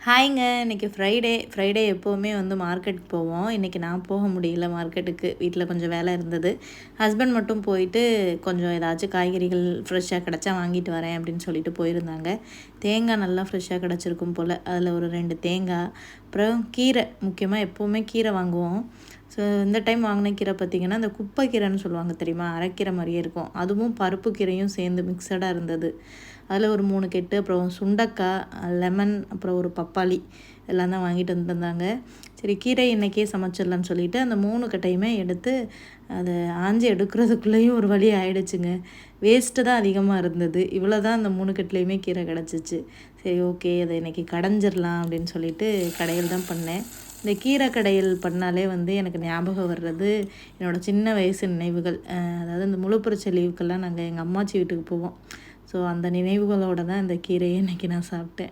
ஹாய்ங்க. இன்றைக்கி ஃப்ரைடே எப்போவுமே வந்து மார்க்கெட்டுக்கு போவோம். இன்றைக்கி நான் போக முடியல மார்க்கெட்டுக்கு. வீட்டில் கொஞ்சம் வேலை இருந்தது. ஹஸ்பண்ட் மட்டும் போயிட்டு கொஞ்சம் ஏதாச்சும் காய்கறிகள் ஃப்ரெஷ்ஷாக கிடச்சா வாங்கிட்டு வரேன் அப்படின்னு சொல்லிட்டு போயிருந்தாங்க. தேங்காய் நல்லா ஃப்ரெஷ்ஷாக கிடச்சிருக்கும் போல். அதில் ஒரு 2 தேங்காய், அப்புறம் கீரை. முக்கியமாக எப்போவுமே கீரை வாங்குவோம். ஸோ இந்த டைம் வாங்கின கீரை பார்த்திங்கன்னா, இந்த குப்பை கீரைன்னு சொல்லுவாங்க தெரியுமா? அரைக்கீரை மாதிரியே இருக்கும். அதுவும் பருப்பு கீரையும் சேர்ந்து மிக்சடாக இருந்தது. அதில் ஒரு 3 கெட்டு, அப்புறம் சுண்டக்காய், லெமன், அப்புறம் ஒரு பப்பாளி எல்லாம் தான் வாங்கிட்டு வந்துருந்தாங்க. சரி, கீரை இன்றைக்கே சமைச்சிடலான்னு சொல்லிவிட்டு அந்த 3 கட்டையுமே எடுத்து அதை ஆஞ்சி எடுக்கிறதுக்குள்ளேயும் ஒரு வழி ஆகிடுச்சுங்க. வேஸ்ட்டு தான் அதிகமாக இருந்தது. இவ்வளோ தான் அந்த 3 கட்டுலேயுமே கீரை கிடச்சிச்சு. சரி, ஓகே, அதை இன்றைக்கி கடைஞ்சிடலாம் அப்படின்னு சொல்லிட்டு கடையில் தான் பண்ணேன். இந்த கீரை கடையில் பண்ணாலே வந்து எனக்கு ஞாபகம் வர்றது என்னோடய சின்ன வயசு நினைவுகள். அதாவது இந்த முழுப்பரிச்ச லீவுக்கெல்லாம் நாங்கள் எங்கள் அம்மாச்சி வீட்டுக்கு போவோம். ஸோ அந்த நினைவுகளோடு தான் இந்த கீரையை இன்றைக்கி நான் சாப்பிட்டேன்.